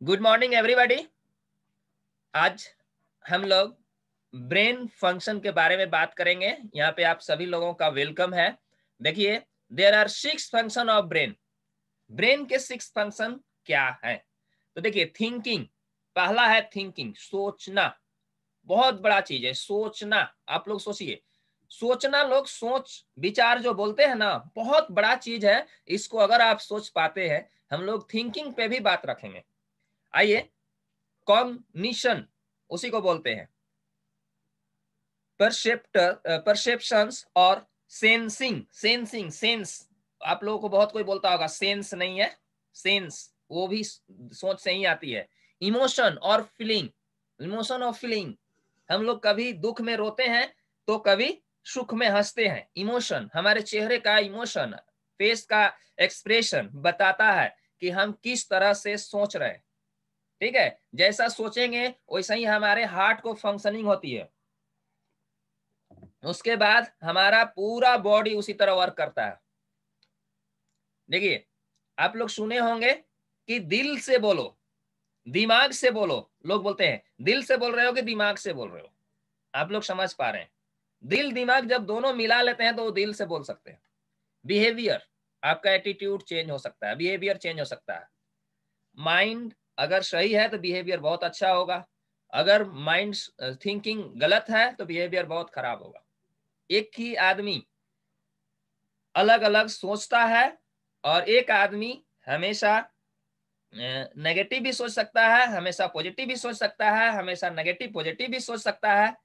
Good morning everybody. आज हम लोग ब्रेन फंक्शन के बारे में बात करेंगे। यहाँ पे आप सभी लोगों का वेलकम है। देखिए, there are 6 function of brain. Brain के 6 फंक्शन क्या है? तो देखिए, थिंकिंग पहला है। थिंकिंग, सोचना बहुत बड़ा चीज है। सोचना, आप लोग सोचिए, सोचना, लोग सोच विचार जो बोलते हैं ना, बहुत बड़ा चीज है। इसको अगर आप सोच पाते हैं, हम लोग थिंकिंग पे भी बात रखेंगे। आइए, कॉग्निशन उसी को बोलते हैं। परसेप्शंस और सेंसिंग। सेंस आप लोगों को बहुत कोई बोलता होगा सेंस नहीं है, सेंस वो भी सोच से ही आती है। इमोशन और फीलिंग, इमोशन और फीलिंग, हम लोग कभी दुख में रोते हैं तो कभी सुख में हंसते हैं। इमोशन, हमारे चेहरे का इमोशन, फेस का एक्सप्रेशन बताता है कि हम किस तरह से सोच रहे हैं। ठीक है, जैसा सोचेंगे वैसा ही हमारे हार्ट को फंक्शनिंग होती है। उसके बाद हमारा पूरा बॉडी उसी तरह वर्क करता है। देखिए, आप लोग सुने होंगे कि दिल से बोलो, दिमाग से बोलो। लोग बोलते हैं दिल से बोल रहे हो कि दिमाग से बोल रहे हो। आप लोग समझ पा रहे हैं? दिल दिमाग जब दोनों मिला लेते हैं तो वो दिल से बोल सकते हैं। बिहेवियर, आपका एटीट्यूड चेंज हो सकता है, बिहेवियर चेंज हो सकता है। माइंड अगर सही है तो बिहेवियर बहुत अच्छा होगा। अगर माइंड थिंकिंग गलत है तो बिहेवियर बहुत खराब होगा। एक ही आदमी अलग अलग सोचता है, और एक आदमी हमेशा नेगेटिव भी सोच सकता है, हमेशा पॉजिटिव भी सोच सकता है, हमेशा नेगेटिव पॉजिटिव भी सोच सकता है,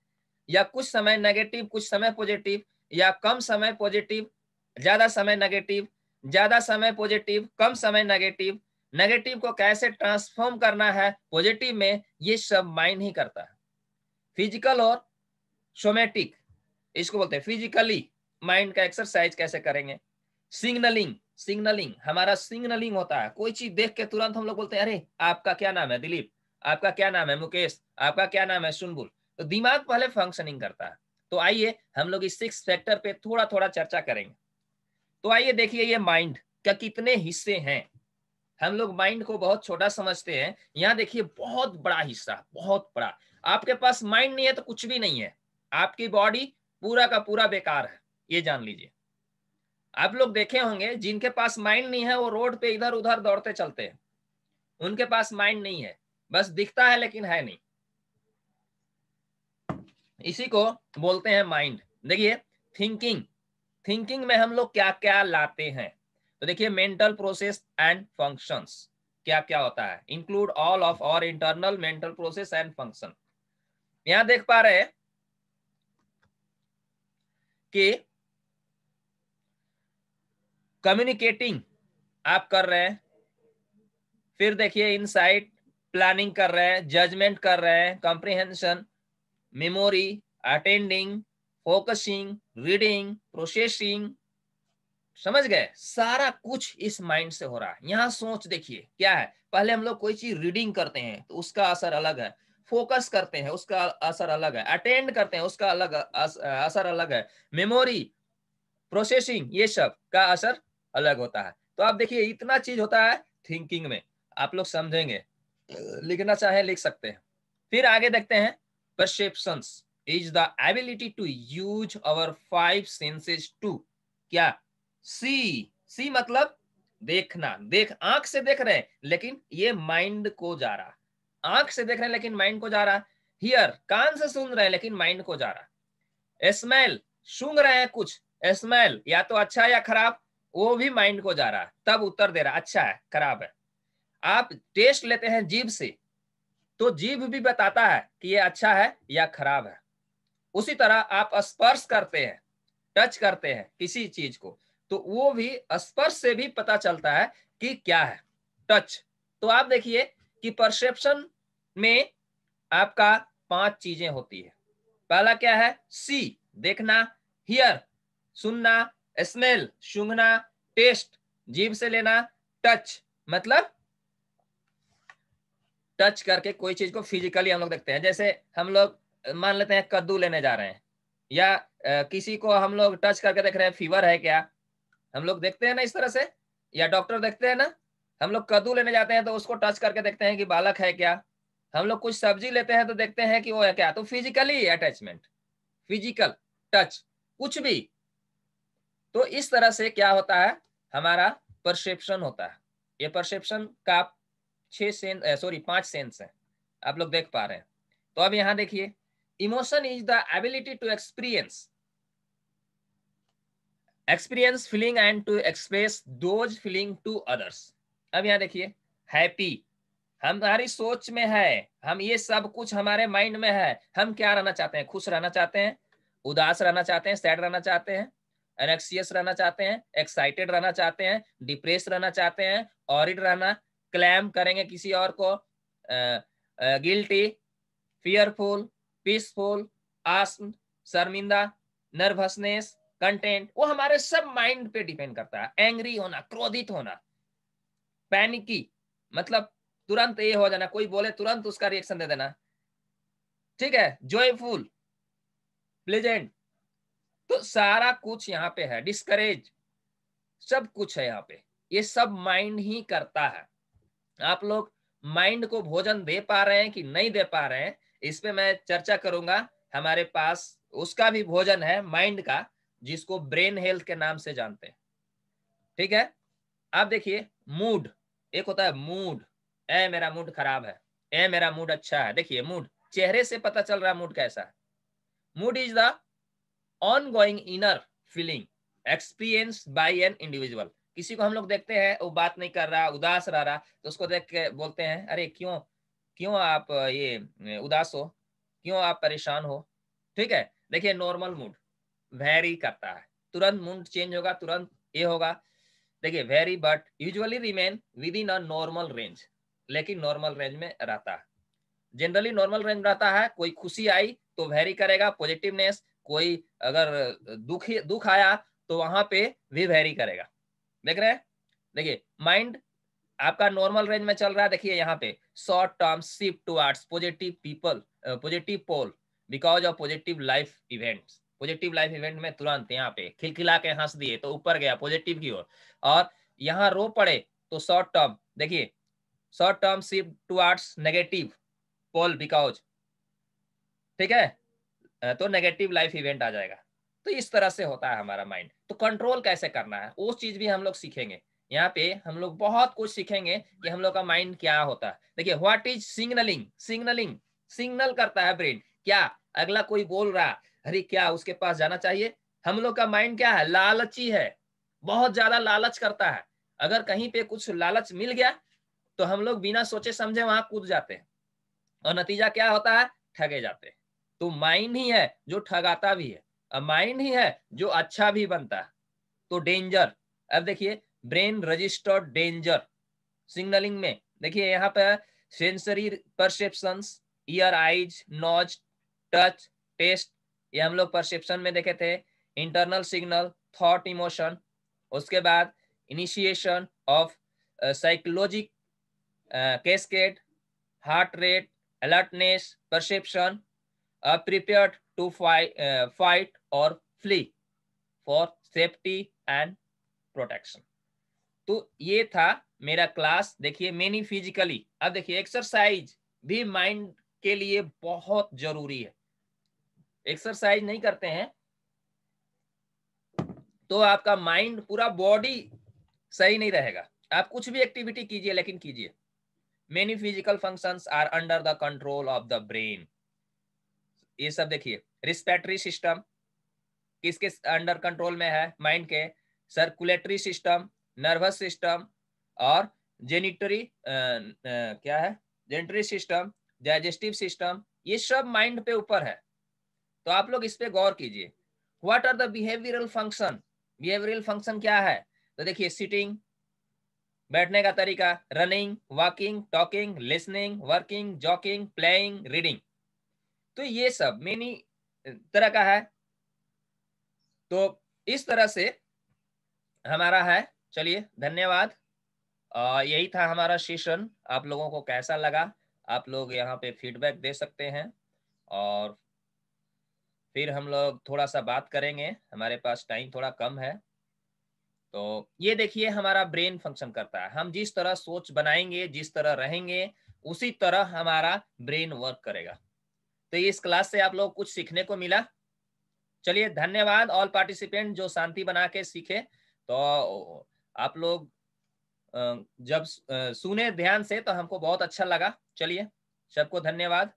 या कुछ समय नेगेटिव कुछ समय पॉजिटिव, या कम समय पॉजिटिव ज्यादा समय नेगेटिव, ज्यादा समय पॉजिटिव कम समय नेगेटिव। नेगेटिव को कैसे ट्रांसफॉर्म करना है पॉजिटिव में, ये सब माइंड ही करता है। फिजिकल और सोमेटिक, इसको बोलते हैं फिजिकली माइंड का एक्सरसाइज कैसे करेंगे। सिग्नलिंग, सिग्नलिंग हमारा सिग्नलिंग होता है। कोई चीज देख के तुरंत हम लोग बोलते हैं अरे आपका क्या नाम है दिलीप, आपका क्या नाम है मुकेश, आपका क्या नाम है सुनबुल। तो दिमाग पहले फंक्शनिंग करता है। तो आइए हम लोग इस 6 फैक्टर पे थोड़ा थोड़ा चर्चा करेंगे। तो आइए देखिए, ये माइंड का कितने हिस्से हैं। हम लोग माइंड को बहुत छोटा समझते हैं, यहाँ देखिए बहुत बड़ा हिस्सा, बहुत बड़ा। आपके पास माइंड नहीं है तो कुछ भी नहीं है। आपकी बॉडी पूरा का पूरा बेकार है, ये जान लीजिए। आप लोग देखे होंगे जिनके पास माइंड नहीं है वो रोड पे इधर उधर दौड़ते चलते हैं। उनके पास माइंड नहीं है, बस दिखता है लेकिन है नहीं। इसी को बोलते हैं माइंड। देखिए, थिंकिंग, थिंकिंग में हम लोग क्या क्या लाते हैं। तो देखिए, मेंटल प्रोसेस एंड फंक्शंस क्या क्या होता है। इंक्लूड ऑल ऑफ और internal mental process and function. यहां देख पा रहे हैं कि कम्युनिकेटिंग आप कर रहे हैं, फिर देखिए इनसाइट, प्लानिंग कर रहे हैं, जजमेंट कर रहे हैं, comprehension, memory, attending, focusing, reading, processing. समझ गए? सारा कुछ इस माइंड से हो रहा है। यहाँ सोच देखिए क्या है। पहले हम लोग कोई चीज रीडिंग करते हैं तो उसका असर अलग है, फोकस करते हैं उसका असर अलग है, अटेंड करते हैं उसका अलग असर अलग है, मेमोरी, प्रोसेसिंग, ये सब का असर अलग होता है। तो आप देखिए इतना चीज होता है थिंकिंग में। आप लोग समझेंगे, लिखना चाहे लिख सकते हैं। फिर आगे देखते हैं, perceptions is the ability to use our 5 senses to क्या सी मतलब देखना। देख, आंख से देख रहे हैं लेकिन ये माइंड को जा रहा। आंख से देख रहे हैं लेकिन माइंड को जा रहा। हियर, कान से सुन रहे हैं लेकिन माइंड को जा रहा। स्मेल, सूंघ रहे हैं कुछ, स्मेल या तो अच्छा या खराब, वो भी माइंड को जा रहा, तब उत्तर दे रहा अच्छा है खराब है। आप टेस्ट लेते हैं जीभ से तो जीभ भी बताता है कि ये अच्छा है या खराब है। उसी तरह आप स्पर्श करते हैं, टच करते हैं किसी चीज को, तो वो भी स्पर्श से भी पता चलता है कि क्या है, टच। तो आप देखिए कि परसेप्शन में आपका 5 चीजें होती है। पहला क्या है? सी, देखना, हियर, सुनना, स्मेल, सूंघना, टेस्ट, जीभ से लेना, टच मतलब टच करके कोई चीज को फिजिकली हम लोग देखते हैं। जैसे हम लोग मान लेते हैं कद्दू लेने जा रहे हैं, या किसी को हम लोग टच करके देख रहे हैं फीवर है क्या, हम लोग देखते हैं ना इस तरह से, या डॉक्टर देखते हैं ना। हम लोग कद्दू लेने जाते हैं तो उसको टच करके देखते हैं कि बालक है क्या, हम लोग कुछ सब्जी लेते हैं तो देखते हैं कि वो है क्या, तो फिजिकली अटैचमेंट, फिजिकल टच, कुछ भी। तो इस तरह से क्या होता है, हमारा परसेप्शन होता है। ये परसेप्शन का 5 सेंस है, आप लोग देख पा रहे हैं। तो अब यहां देखिए, emotion is the ability to experience feeling and to express those feeling to others. अब यहां देखिए, हैप्पी हमारी सोच में है, हम ये सब कुछ हमारे माइंड में है, हम क्या रहना चाहते हैं, खुश रहना चाहते हैं, उदास रहना चाहते हैं, सैड रहना चाहते हैं, एनेक्सियस रहना चाहते हैं, एक्साइटेड रहना चाहते हैं, डिप्रेस रहना चाहते हैं, ऑरिड रहना, क्लैम करेंगे किसी और को, गिल्टी, फियरफुल, पीसफुल, आस्म, शर्मिंदा, नर्वसनेस, कंटेंट, वो हमारे सब माइंड पे डिपेंड करता है। एंग्री होना, क्रोधित होना, पैनिकी मतलब तुरंत ये हो जाना, कोई बोले तुरंत उसका रिएक्शन दे देना, ठीक है, जॉयफुल, प्लेजेंट, तो सारा कुछ यहाँ पे है, डिस्करेज, सब कुछ है यहाँ पे, ये सब माइंड ही करता है। आप लोग माइंड को भोजन दे पा रहे हैं कि नहीं दे पा रहे हैं, इस पे मैं चर्चा करूंगा। हमारे पास उसका भी भोजन है माइंड का, जिसको ब्रेन हेल्थ के नाम से जानते हैं, ठीक है। आप देखिए, मूड, एक होता है मूड, ए मेरा मूड खराब है, ए मेरा मूड अच्छा है। देखिए मूड, चेहरे से पता चल रहा है मूड कैसा है। Mood is the ongoing inner feeling experience by an individual. किसी को हम लोग देखते हैं वो बात नहीं कर रहा, उदास रह रहा, तो उसको देख के बोलते हैं अरे क्यों, क्यों आप ये उदास हो, क्यों आप परेशान हो, ठीक है। देखिए नॉर्मल मूड वेरी करता है, तुरंत मूड चेंज होगा, तुरंत ये होगा। देखिए very but usually remain with in a normal range, लेकिन नॉर्मल रेंज में रहता है, जनरली नॉर्मल रेंज रहता है। कोई खुशी आई तो वेरी करेगा, पॉजिटिवनेस, कोई अगर दुख आया तो वहां पे भी वेरी करेगा। देख रहे हैं, देखिए माइंड आपका नॉर्मल रेंज में चल रहा है। देखिए यहाँ पे short term shift towards positive people, positive pole because of positive life events. Positive life event में तुरंत यहाँ पे खिलखिला के हंस दिए तो ऊपर गया पॉजिटिव की ओर, और यहाँ रो पड़े तो शॉर्ट टर्म, देखिए short term shift towards negative pole because, ठीक है, तो नेगेटिव लाइफ इवेंट आ जाएगा। तो इस तरह से होता है हमारा माइंड। तो कंट्रोल कैसे करना है वो चीज भी हम लोग सीखेंगे। यहाँ पे हम लोग बहुत कुछ सीखेंगे कि हम लोग का माइंड क्या होता है। देखिए what is signalling, signalling, signal करता है ब्रेन, क्या अगला कोई बोल रहा, अरे क्या उसके पास जाना चाहिए। हम लोग का माइंड क्या है, लालची है, बहुत ज्यादा लालच करता है। अगर कहीं पे कुछ लालच मिल गया तो हम लोग बिना सोचे समझे वहां कूद जाते हैं, और नतीजा क्या होता है, ठगे जाते हैं। तो माइंड ही है जो ठगाता भी है, और माइंड ही है जो अच्छा भी बनता है। तो डेंजर, अब देखिए ब्रेन रजिस्टर्ड डेंजर सिग्नलिंग में, देखिए यहाँ पे sensory perceptions, ear, eyes, nose, touch, taste, ये हम लोग परसेप्शन में देखे थे। इंटरनल सिग्नल, थॉट, इमोशन, उसके बाद initiation of psychologic cascade, heart rate, alertness, perception, prepared to fight or flee for safety and protection। तो ये था मेरा क्लास। देखिए मेनी फिजिकली, अब देखिए एक्सरसाइज भी माइंड के लिए बहुत जरूरी है। एक्सरसाइज नहीं करते हैं तो आपका माइंड, पूरा बॉडी सही नहीं रहेगा। आप कुछ भी एक्टिविटी कीजिए लेकिन कीजिए। Many physical functions are under the control of the brain. ये सब देखिए, रिस्पिरेटरी सिस्टम किसके अंडर कंट्रोल में है, माइंड के। सर्कुलेटरी सिस्टम, नर्वस सिस्टम, और जेनिटरी क्या है, जेनिटरी सिस्टम, डाइजेस्टिव सिस्टम, ये सब माइंड पे ऊपर है। तो आप लोग इस पे गौर कीजिए। What are the behavioural function, behavioural function क्या है, तो देखिए सिटिंग, बैठने का तरीका, running, walking, talking, listening, working, jogging, playing, reading, तो ये सब मेनी तरह का है। तो इस तरह से हमारा है। चलिए धन्यवाद। यही था हमारा सेशन। आप लोगों को कैसा लगा, आप लोग यहाँ पे फीडबैक दे सकते हैं, और फिर हम लोग थोड़ा सा बात करेंगे, हमारे पास टाइम थोड़ा कम है। तो ये देखिए हमारा ब्रेन फंक्शन करता है। हम जिस तरह सोच बनाएंगे, जिस तरह रहेंगे, उसी तरह हमारा ब्रेन वर्क करेगा। तो इस क्लास से आप लोग कुछ सीखने को मिला। चलिए, धन्यवाद ऑल पार्टिसिपेंट जो शांति बना के सीखे। तो आप लोग जब सुने ध्यान से तो हमको बहुत अच्छा लगा। चलिए, सबको धन्यवाद।